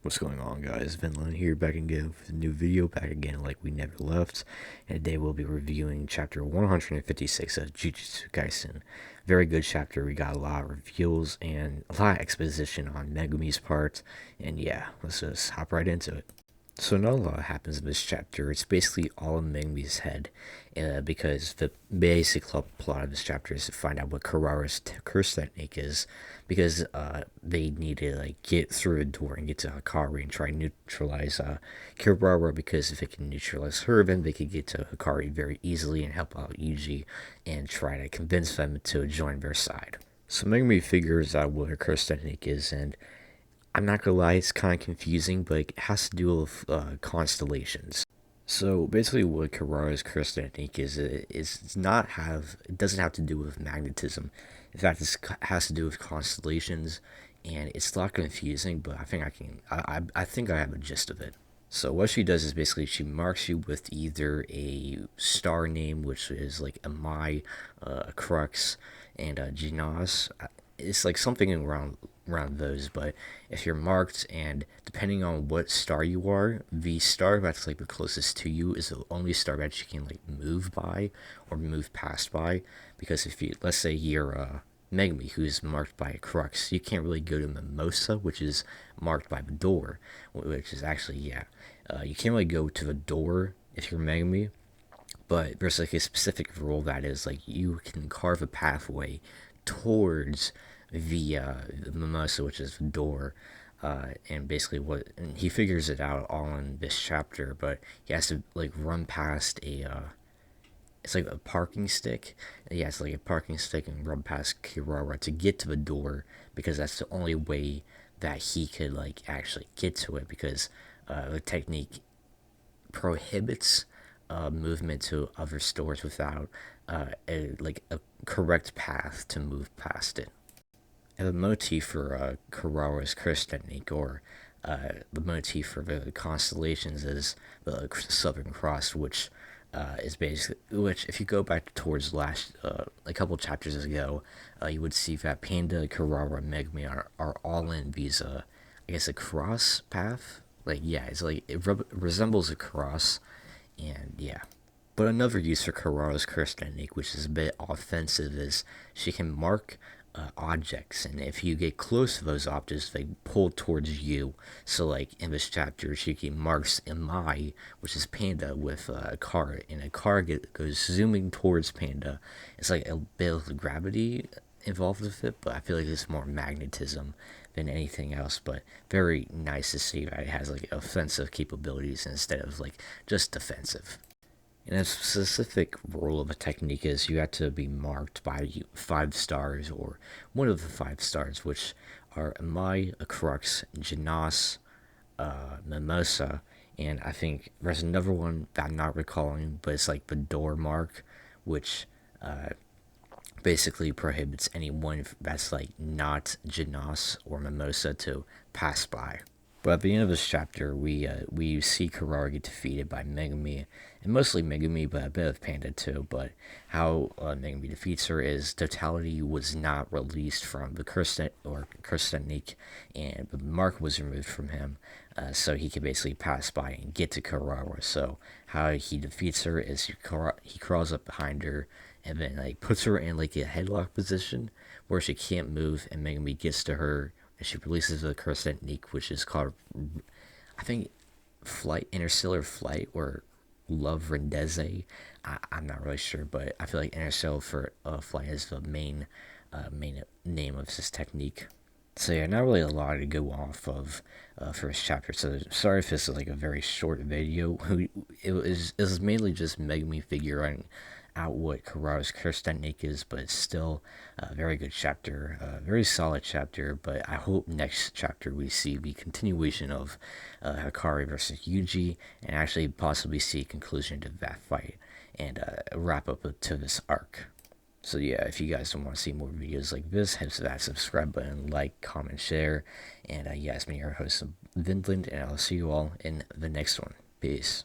What's going on, guys? Vinland here, back again with a new video, back again like we never left. And today we'll be reviewing chapter 156 of Jujutsu Kaisen. Very good chapter. We got a lot of reveals and a lot of exposition on Megumi's part. And yeah, let's just hop right into it. So not a lot happens in this chapter. It's basically all in Megami's head, because the basic plot of this chapter is to find out what Kirara's curse technique is, because they need to like get through a door and get to Hikari and try and neutralize Kirara, because if they can neutralize her, then they could get to Hikari very easily and help out Yuji and try to convince them to join their side. So Megami figures out what her curse technique is, and I'm not gonna lie, it's kind of confusing, but it has to do with constellations. So basically, what Kirara's curse technique is not have it doesn't have to do with magnetism. In fact, it has to do with constellations, and it's not confusing. But I think I think I have a gist of it. So what she does is basically she marks you with either a star name, which is like a Mai, a Crux, and a Genas. It's like something around those. But if you're marked, and depending on what star you are, the star that's like the closest to you is the only star that you can like move by or move past by. Because if you, let's say you're Megami, who's marked by a Crux, you can't really go to Mimosa, which is marked by the door, which is actually, yeah, you can't really go to the door if you're Megami. But there's like a specific rule that is like you can carve a pathway towards the mimosa, which is the door. And basically and he figures it out all in this chapter, but he has to like run past it's like a parking stick. Yeah, it's like a parking stick, and run past Kirara to get to the door, because that's the only way that he could like actually get to it, because the technique prohibits movement to other stores without a correct path to move past it. And the motif for Kirara's curse technique, or the motif for the constellations, is the Southern Cross, which is basically, which if you go back towards last a couple chapters ago, you would see that Panda, Kirara, and Megumi are all in these I guess a cross path. Like, yeah, it's like it resembles a cross, and yeah. But another use for Kirara's curse technique, which is a bit offensive, is she can mark objects, and if you get close to those objects, they pull towards you. So, like in this chapter, she marks Mai, which is Panda, with a car, and a car goes zooming towards Panda. It's like a bit of gravity involved with it, but I feel like it's more magnetism than anything else. But very nice to see that it has like offensive capabilities instead of like just defensive. And a specific rule of a technique is you have to be marked by 5 stars, or one of the 5 stars, which are Amai, a Crux, Genas, Mimosa, and I think there's another one that I'm not recalling, but it's like the door mark, which basically prohibits anyone that's like not Genas or Mimosa to pass by. But at the end of this chapter, we see Kirara get defeated by Megumi, and mostly Megumi, but a bit of Panda too. But how Megumi defeats her is totality was not released from the curse technique, and the mark was removed from him, so he could basically pass by and get to Kirara. So how he defeats her is he crawls up behind her and then like puts her in like a headlock position where she can't move, and Megumi gets to her, and she releases the curse technique, which is called, I think, interstellar flight, or love rendezvous. I'm not really sure, but I feel like interstellar flight is the main name of this technique. So yeah, not really a lot to go off of first chapter. So sorry if this is like a very short video. It was mainly just Megumi figuring out what Kirara's curse technique is, but it's still a very good chapter, a very solid chapter. But I hope next chapter we see the continuation of Hikari versus Yuji, and actually possibly see a conclusion to that fight, and wrap up to this arc. So yeah, if you guys don't want to see more videos like this, hit that subscribe button, like, comment, share, and yeah, it's me, your host, Vinland, and I'll see you all in the next one. Peace.